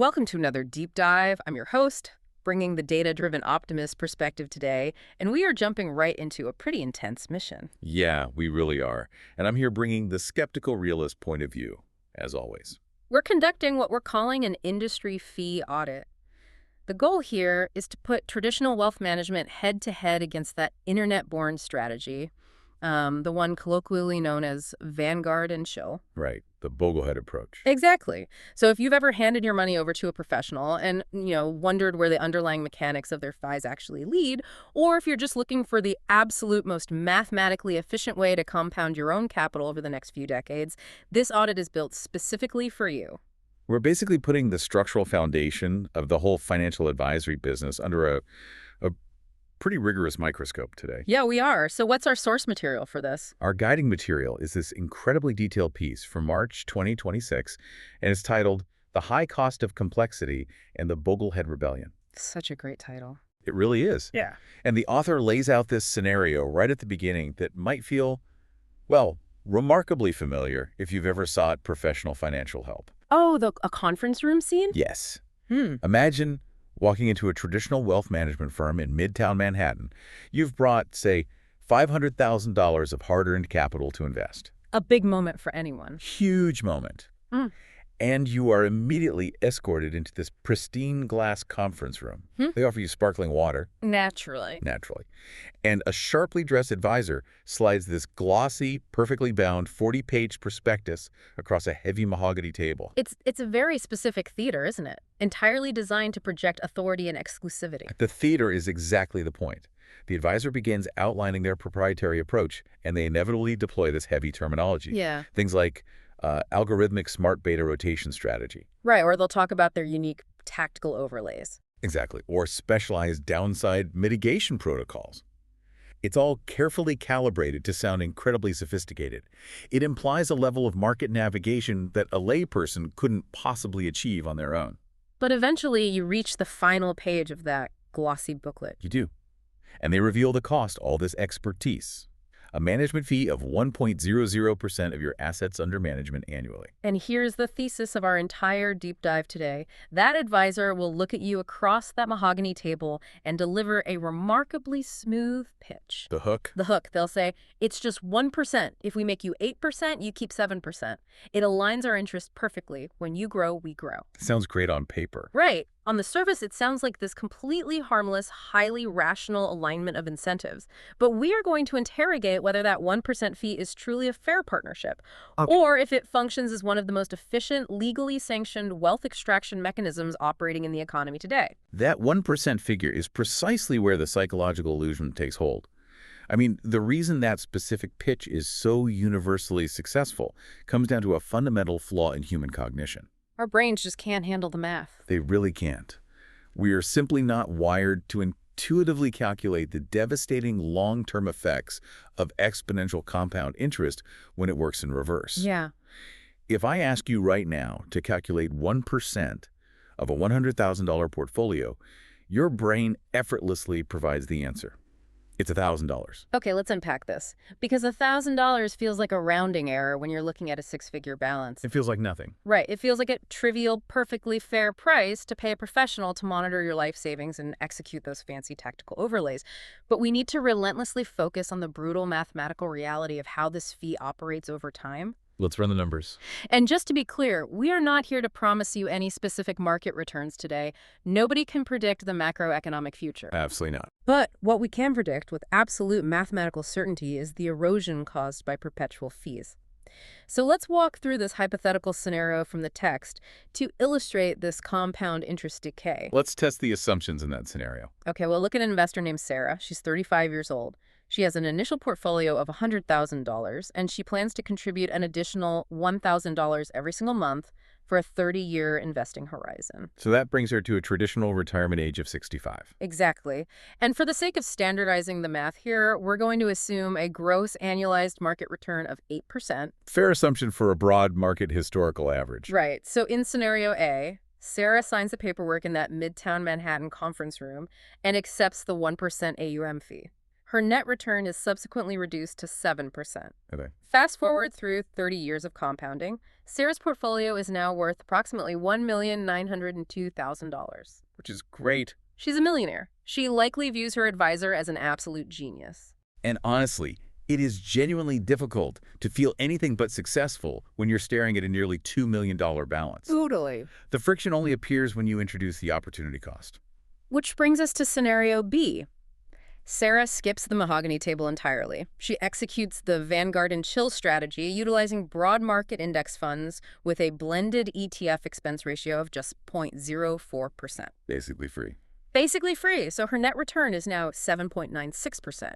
Welcome to another deep dive. I'm your host, bringing the data-driven optimist perspective today, and we are jumping right into a pretty intense mission. Yeah, we really are. And I'm here bringing the skeptical realist point of view, as always. We're conducting what we're calling an industry fee audit. The goal here is to put traditional wealth management head-to-head against that internet-born strategy, the one colloquially known as Vanguard and Chill. Right, the boglehead approach. Exactly. So if you've ever handed your money over to a professional and, wondered where the underlying mechanics of their fees actually lead, or if you're just looking for the absolute most mathematically efficient way to compound your own capital over the next few decades, this audit is built specifically for you. We're basically putting the structural foundation of the whole financial advisory business under a pretty rigorous microscope today. Yeah, we are. So what's our source material for this? Our guiding material is this incredibly detailed piece from March 2026, and it's titled The High Cost of Complexity and the Boglehead Rebellion. Such a great title. It really is. Yeah. And the author lays out this scenario right at the beginning that might feel, well, remarkably familiar if you've ever sought professional financial help. Oh, a conference room scene? Yes. Imagine walking into a traditional wealth management firm in Midtown Manhattan. You've brought, say, $500,000 of hard-earned capital to invest. A big moment for anyone. Huge moment. And you are immediately escorted into this pristine glass conference room. They offer you sparkling water. Naturally. And a sharply dressed advisor slides this glossy, perfectly bound 40-page prospectus across a heavy mahogany table. It's a very specific theater, isn't it? Entirely designed to project authority and exclusivity. The theater is exactly the point. The advisor begins outlining their proprietary approach, and they inevitably deploy this heavy terminology. Yeah. Things like algorithmic smart beta rotation strategy. Right, or they'll talk about their unique tactical overlays. Exactly. Or specialized downside mitigation protocols. It's all carefully calibrated to sound incredibly sophisticated. It implies a level of market navigation that a layperson couldn't possibly achieve on their own. But eventually you reach the final page of that glossy booklet. You do. And they reveal the cost, all this expertise. A management fee of 1.00% of your assets under management annually. And here's the thesis of our entire deep dive today. That advisor will look at you across that mahogany table and deliver a remarkably smooth pitch. The hook? The hook. They'll say, it's just 1%. If we make you 8%, you keep 7%. It aligns our interests perfectly. When you grow, we grow. Sounds great on paper. Right. On the surface, it sounds like this completely harmless, highly rational alignment of incentives. But we are going to interrogate whether that 1% fee is truly a fair partnership, or if it functions as one of the most efficient, legally sanctioned wealth extraction mechanisms operating in the economy today. That 1% figure is precisely where the psychological illusion takes hold. I mean, the reason that specific pitch is so universally successful comes down to a fundamental flaw in human cognition. Our brains just can't handle the math. They really can't. We are simply not wired to intuitively calculate the devastating long-term effects of exponential compound interest when it works in reverse. Yeah. If I ask you right now to calculate 1% of a $100,000 portfolio, your brain effortlessly provides the answer. It's $1,000. Okay, let's unpack this. Because $1,000 feels like a rounding error when you're looking at a six-figure balance. It feels like nothing. Right. It feels like a trivial, perfectly fair price to pay a professional to monitor your life savings and execute those fancy tactical overlays. But we need to relentlessly focus on the brutal mathematical reality of how this fee operates over time. Let's run the numbers. And just to be clear, we are not here to promise you any specific market returns today. Nobody can predict the macroeconomic future. Absolutely not. But what we can predict with absolute mathematical certainty is the erosion caused by perpetual fees. So let's walk through this hypothetical scenario from the text to illustrate this compound interest decay. Let's test the assumptions in that scenario. Okay, well, look at an investor named Sarah. She's 35 years old. She has an initial portfolio of $100,000, and she plans to contribute an additional $1,000 every single month for a 30-year investing horizon. So that brings her to a traditional retirement age of 65. Exactly. And for the sake of standardizing the math here, we're going to assume a gross annualized market return of 8%. Fair assumption for a broad market historical average. Right. So in scenario A, Sarah signs the paperwork in that Midtown Manhattan conference room and accepts the 1% AUM fee. Her net return is subsequently reduced to 7%. Okay. Fast forward through 30 years of compounding, Sarah's portfolio is now worth approximately $1,902,000. Which is great. She's a millionaire. She likely views her advisor as an absolute genius. And honestly, it is genuinely difficult to feel anything but successful when you're staring at a nearly $2 million balance. Totally. The friction only appears when you introduce the opportunity cost. Which brings us to scenario B. Sarah skips the mahogany table entirely. She executes the Vanguard and Chill strategy, utilizing broad market index funds with a blended ETF expense ratio of just 0.04%. Basically free. Basically free, so her net return is now 7.96%.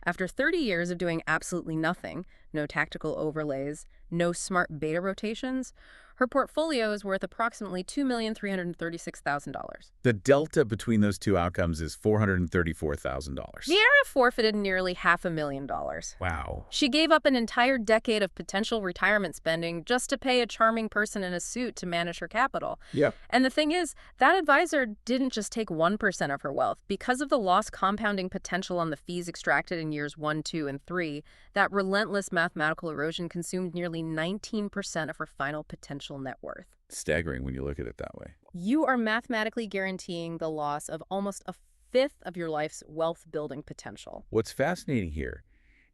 After 30 years of doing absolutely nothing, no tactical overlays, no smart beta rotations, her portfolio is worth approximately $2,336,000. The delta between those two outcomes is $434,000. Vieira forfeited nearly $500,000. Wow. She gave up an entire decade of potential retirement spending just to pay a charming person in a suit to manage her capital. Yep. And the thing is, that advisor didn't just take 1% of her wealth. Because of the lost compounding potential on the fees extracted in years 1, 2, and 3, that relentless mathematical erosion consumed nearly 19% of her final potential net worth. Staggering when you look at it that way. You are mathematically guaranteeing the loss of almost a fifth of your life's wealth-building potential. What's fascinating here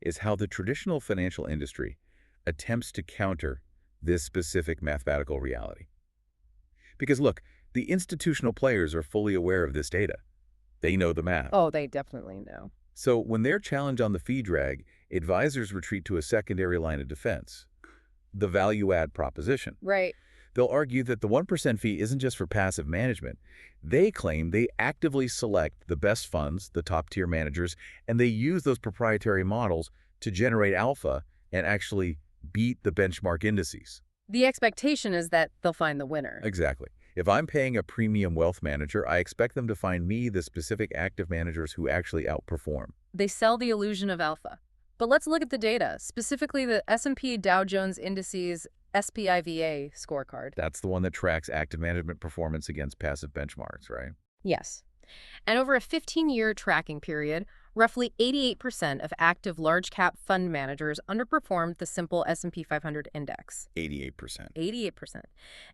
is how the traditional financial industry attempts to counter this specific mathematical reality. Because look, the institutional players are fully aware of this data. They know the math. Oh, they definitely know. So when they're challenged on the fee drag, advisors retreat to a secondary line of defense, the value-add proposition. Right. They'll argue that the 1% fee isn't just for passive management. They claim they actively select the best funds, the top-tier managers, and they use those proprietary models to generate alpha and actually beat the benchmark indices. The expectation is that they'll find the winner. Exactly. If I'm paying a premium wealth manager, I expect them to find me the specific active managers who actually outperform. They sell the illusion of alpha. But let's look at the data, specifically the S&P Dow Jones Indices SPIVA scorecard. That's the one that tracks active management performance against passive benchmarks, right? Yes. And over a 15-year tracking period, roughly 88% of active large-cap fund managers underperformed the simple S&P 500 index. 88%. 88%.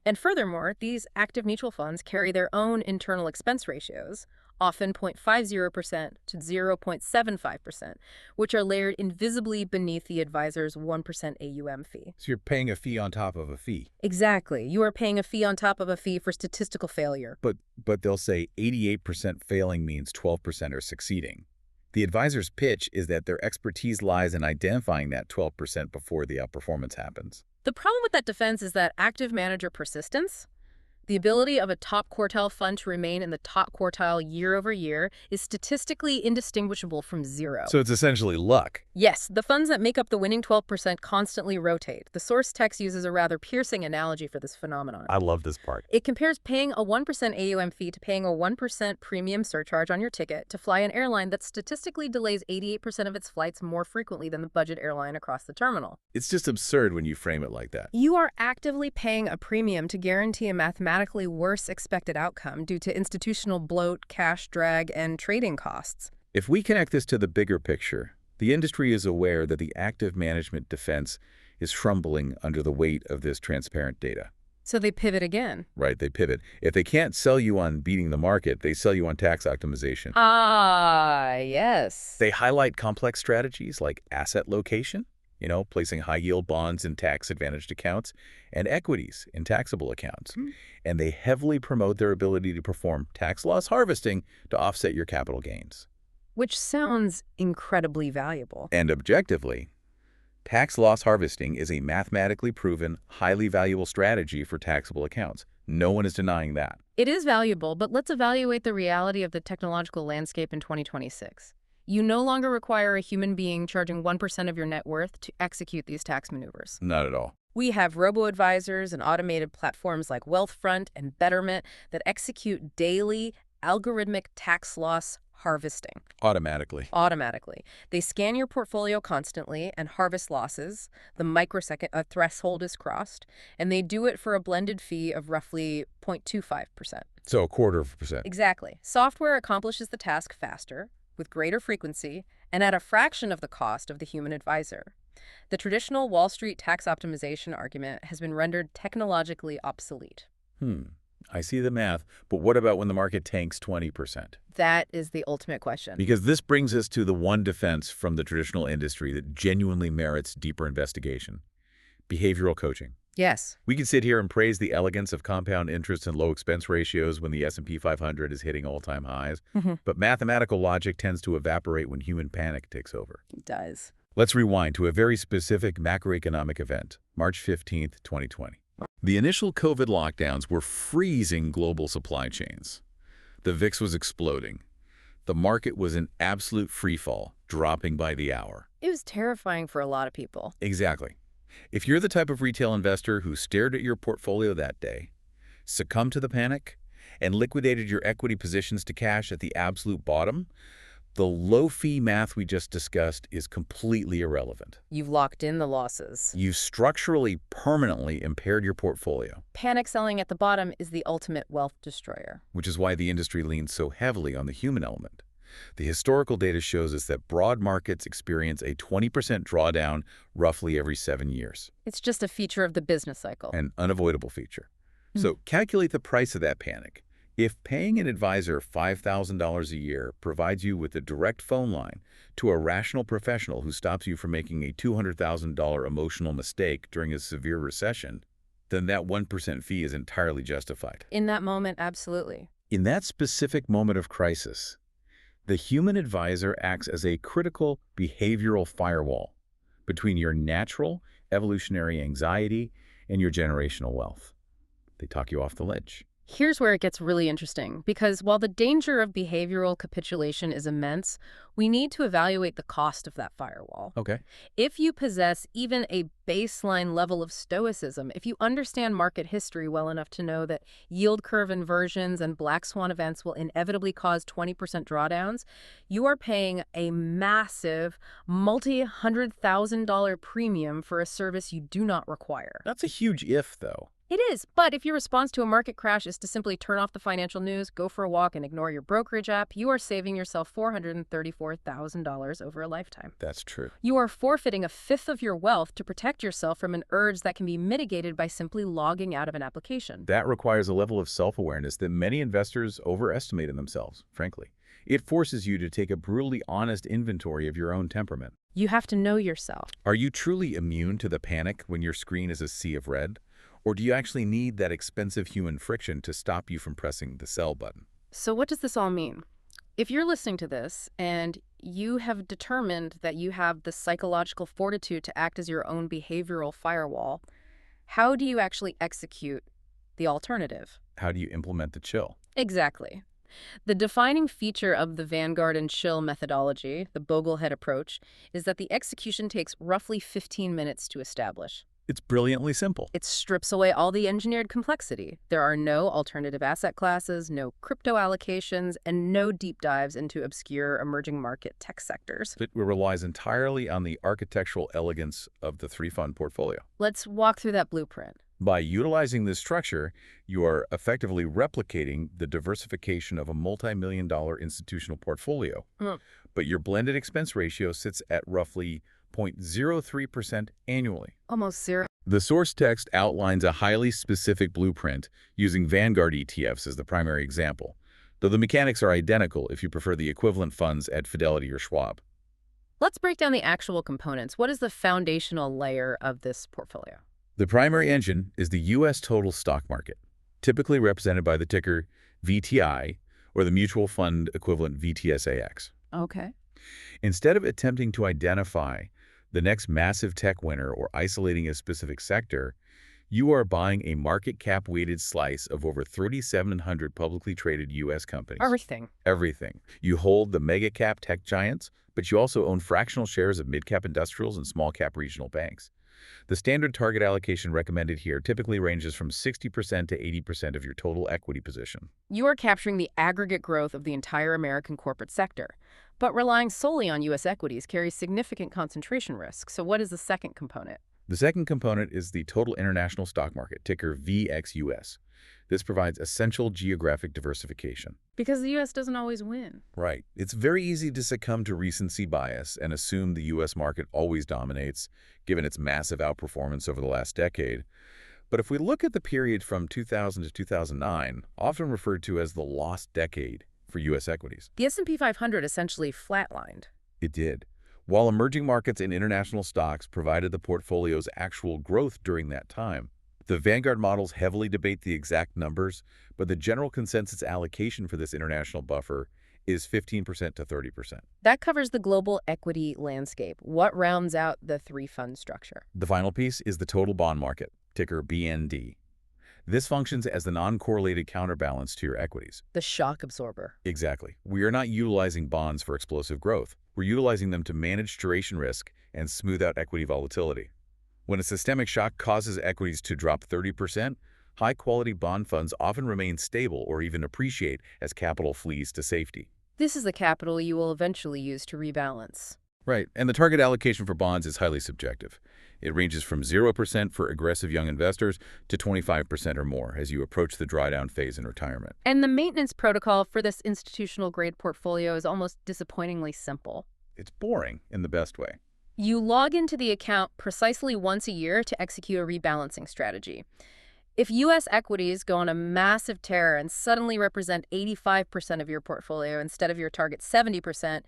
And furthermore, these active mutual funds carry their own internal expense ratios, often 0.50% to 0.75%, which are layered invisibly beneath the advisor's 1% AUM fee. So you're paying a fee on top of a fee. Exactly. You are paying a fee on top of a fee for statistical failure. But they'll say 88% failing means 12% are succeeding. The advisor's pitch is that their expertise lies in identifying that 12% before the outperformance happens. The problem with that defense is that active manager persistence, the ability of a top quartile fund to remain in the top quartile year over year, is statistically indistinguishable from zero. So it's essentially luck. Yes, the funds that make up the winning 12% constantly rotate. The source text uses a rather piercing analogy for this phenomenon. I love this part. It compares paying a 1% AUM fee to paying a 1% premium surcharge on your ticket to fly an airline that statistically delays 88% of its flights more frequently than the budget airline across the terminal. It's just absurd when you frame it like that. You are actively paying a premium to guarantee a mathematically worse expected outcome due to institutional bloat, cash drag, and trading costs. If we connect this to the bigger picture, the industry is aware that the active management defense is crumbling under the weight of this transparent data. So they pivot again. Right, they pivot. If they can't sell you on beating the market, they sell you on tax optimization. Ah, yes. They highlight complex strategies like asset location, placing high-yield bonds in tax-advantaged accounts, and equities in taxable accounts. And they heavily promote their ability to perform tax loss harvesting to offset your capital gains. Which sounds incredibly valuable. And objectively, tax loss harvesting is a mathematically proven, highly valuable strategy for taxable accounts. No one is denying that. It is valuable, but let's evaluate the reality of the technological landscape in 2026. You no longer require a human being charging 1% of your net worth to execute these tax maneuvers. Not at all. We have robo-advisors and automated platforms like Wealthfront and Betterment that execute daily algorithmic tax loss harvesting. Automatically. They scan your portfolio constantly and harvest losses. The microsecond a threshold is crossed, and they do it for a blended fee of roughly 0.25%. So 0.25%. Exactly. Software accomplishes the task faster, with greater frequency and at a fraction of the cost of the human advisor. The traditional Wall Street tax optimization argument has been rendered technologically obsolete. I see the math, but what about when the market tanks 20%? That is the ultimate question. Because this brings us to the one defense from the traditional industry that genuinely merits deeper investigation: behavioral coaching. Yes. We can sit here and praise the elegance of compound interest and low expense ratios when the S&P 500 is hitting all-time highs, but mathematical logic tends to evaporate when human panic takes over. It does. Let's rewind to a very specific macroeconomic event, March 15th, 2020. The initial COVID lockdowns were freezing global supply chains. The VIX was exploding. The market was in absolute freefall, dropping by the hour. It was terrifying for a lot of people. Exactly. If you're the type of retail investor who stared at your portfolio that day, succumbed to the panic, and liquidated your equity positions to cash at the absolute bottom, the low-fee math we just discussed is completely irrelevant. You've locked in the losses. You've structurally, permanently impaired your portfolio. Panic selling at the bottom is the ultimate wealth destroyer. Which is why the industry leans so heavily on the human element. The historical data shows us that broad markets experience a 20% drawdown roughly every 7 years. It's just a feature of the business cycle. An unavoidable feature. So calculate the price of that panic. If paying an advisor $5,000 a year provides you with a direct phone line to a rational professional who stops you from making a $200,000 emotional mistake during a severe recession, then that 1% fee is entirely justified. In that moment, absolutely. In that specific moment of crisis, the human advisor acts as a critical behavioral firewall between your natural evolutionary anxiety and your generational wealth. They talk you off the ledge. Here's where it gets really interesting, because while the danger of behavioral capitulation is immense, we need to evaluate the cost of that firewall. Okay. If you possess even a baseline level of stoicism, if you understand market history well enough to know that yield curve inversions and black swan events will inevitably cause 20% drawdowns, you are paying a massive multi-$100,000 premium for a service you do not require. That's a huge if, though. It is, but if your response to a market crash is to simply turn off the financial news, go for a walk, and ignore your brokerage app, you are saving yourself $434,000 over a lifetime. That's true. You are forfeiting a fifth of your wealth to protect yourself from an urge that can be mitigated by simply logging out of an application. That requires a level of self-awareness that many investors overestimate in themselves, frankly. It forces you to take a brutally honest inventory of your own temperament. You have to know yourself. Are you truly immune to the panic when your screen is a sea of red? Or do you actually need that expensive human friction to stop you from pressing the sell button? So what does this all mean? If you're listening to this and you have determined that you have the psychological fortitude to act as your own behavioral firewall, how do you actually execute the alternative? How do you implement the chill? Exactly. The defining feature of the Vanguard and Chill methodology, the Boglehead approach, is that the execution takes roughly 15 minutes to establish. It's brilliantly simple. It strips away all the engineered complexity. There are no alternative asset classes, no crypto allocations, and no deep dives into obscure emerging market tech sectors. It relies entirely on the architectural elegance of the three-fund portfolio. Let's walk through that blueprint. By utilizing this structure, you are effectively replicating the diversification of a multi-million-dollar institutional portfolio. But your blended expense ratio sits at roughly 0.03% annually. Almost zero. The source text outlines a highly specific blueprint using Vanguard ETFs as the primary example, though the mechanics are identical if you prefer the equivalent funds at Fidelity or Schwab. Let's break down the actual components. What is the foundational layer of this portfolio? The primary engine is the U.S. total stock market, typically represented by the ticker VTI or the mutual fund equivalent VTSAX. Okay. Instead of attempting to identify the next massive tech winner or isolating a specific sector, you are buying a market cap weighted slice of over 3,700 publicly traded U.S. companies. Everything. Everything. You hold the mega cap tech giants, but you also own fractional shares of mid-cap industrials and small-cap regional banks. The standard target allocation recommended here typically ranges from 60% to 80% of your total equity position. You are capturing the aggregate growth of the entire American corporate sector, but relying solely on U.S. equities carries significant concentration risk. So what is the second component? The second component is the total international stock market, ticker VXUS. This provides essential geographic diversification. Because the U.S. doesn't always win. Right. It's very easy to succumb to recency bias and assume the U.S. market always dominates, given its massive outperformance over the last decade. But if we look at the period from 2000 to 2009, often referred to as the lost decade for U.S. equities, The S&P 500 essentially flatlined. it did. While emerging markets and international stocks provided the portfolio's actual growth during that time, the Vanguard models heavily debate the exact numbers, but the general consensus allocation for this international buffer is 15% to 30%. That covers the global equity landscape. What rounds out the three-fund structure? The final piece is the total bond market, ticker BND. This functions as the non-correlated counterbalance to your equities. The shock absorber. Exactly. We are not utilizing bonds for explosive growth. We're utilizing them to manage duration risk and smooth out equity volatility. When a systemic shock causes equities to drop 30%, high-quality bond funds often remain stable or even appreciate as capital flees to safety. This is the capital you will eventually use to rebalance. Right, and the target allocation for bonds is highly subjective. It ranges from 0% for aggressive young investors to 25% or more as you approach the drawdown phase in retirement. And the maintenance protocol for this institutional-grade portfolio is almost disappointingly simple. It's boring in the best way. You log into the account precisely once a year to execute a rebalancing strategy. If U.S. equities go on a massive tear and suddenly represent 85% of your portfolio instead of your target 70%,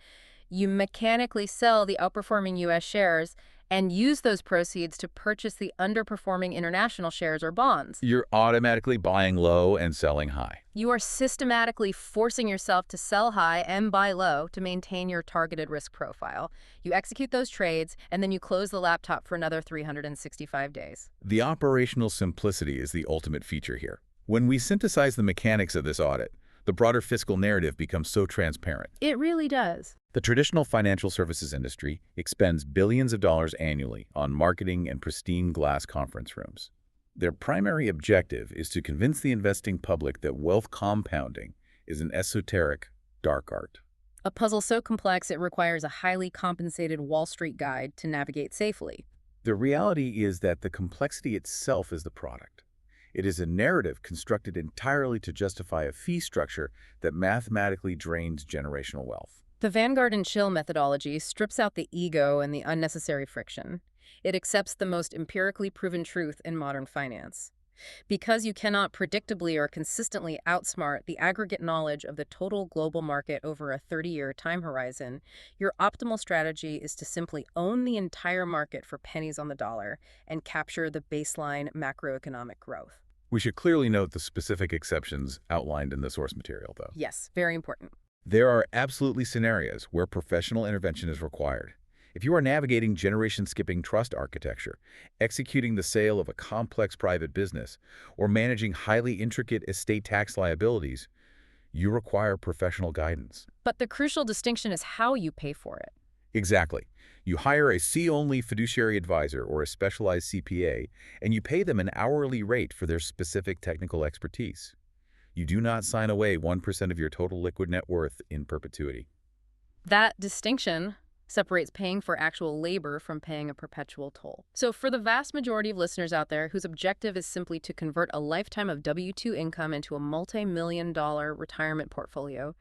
you mechanically sell the outperforming U.S. shares and use those proceeds to purchase the underperforming international shares or bonds. You're automatically buying low and selling high. You are systematically forcing yourself to sell high and buy low to maintain your targeted risk profile. You execute those trades, and then you close the laptop for another 365 days. The operational simplicity is the ultimate feature here. When we synthesize the mechanics of this audit, the broader fiscal narrative becomes so transparent. It really does. The traditional financial services industry expends billions of dollars annually on marketing and pristine glass conference rooms. Their primary objective is to convince the investing public that wealth compounding is an esoteric, dark art. A puzzle so complex it requires a highly compensated Wall Street guide to navigate safely. The reality is that the complexity itself is the product. It is a narrative constructed entirely to justify a fee structure that mathematically drains generational wealth. The Vanguard and Chill methodology strips out the ego and the unnecessary friction. It accepts the most empirically proven truth in modern finance. Because you cannot predictably or consistently outsmart the aggregate knowledge of the total global market over a 30-year time horizon, your optimal strategy is to simply own the entire market for pennies on the dollar and capture the baseline macroeconomic growth. We should clearly note the specific exceptions outlined in the source material, though. Yes, very important. There are absolutely scenarios where professional intervention is required. If you are navigating generation-skipping trust architecture, executing the sale of a complex private business, or managing highly intricate estate tax liabilities, you require professional guidance. But the crucial distinction is how you pay for it. Exactly. You hire a C-only fiduciary advisor or a specialized CPA, and you pay them an hourly rate for their specific technical expertise. You do not sign away 1% of your total liquid net worth in perpetuity. That distinction separates paying for actual labor from paying a perpetual toll. So for the vast majority of listeners out there whose objective is simply to convert a lifetime of W-2 income into a multi-million-dollar retirement portfolio,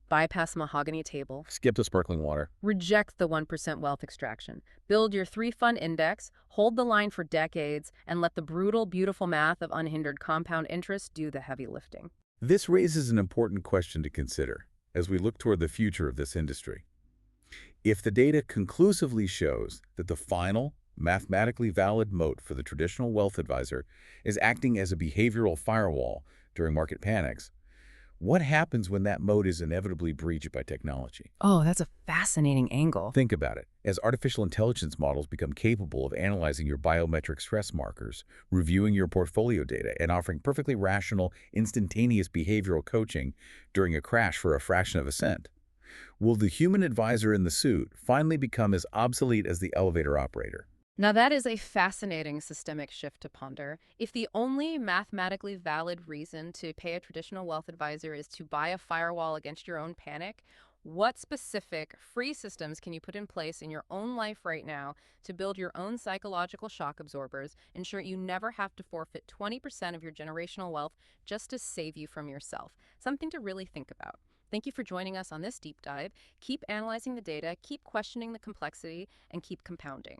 bypass the mahogany table, Skip the sparkling water. reject the 1% wealth extraction, build your three-fund index, hold the line for decades, and let the brutal, beautiful math of unhindered compound interest do the heavy lifting. This raises an important question to consider as we look toward the future of this industry. If the data conclusively shows that the final, mathematically valid moat for the traditional wealth advisor is acting as a behavioral firewall during market panics, what happens when that moat is inevitably breached by technology? Oh, that's a fascinating angle. Think about it. As artificial intelligence models become capable of analyzing your biometric stress markers, reviewing your portfolio data, and offering perfectly rational, instantaneous behavioral coaching during a crash for a fraction of a cent, will the human advisor in the suit finally become as obsolete as the elevator operator? Now that is a fascinating systemic shift to ponder. If the only mathematically valid reason to pay a traditional wealth advisor is to buy a firewall against your own panic, What specific free systems can you put in place in your own life right now to build your own psychological shock absorbers, ensure you never have to forfeit 20% of your generational wealth just to save you from yourself? Something to really think about. Thank you for joining us on this deep dive. Keep analyzing the data, keep questioning the complexity, and keep compounding.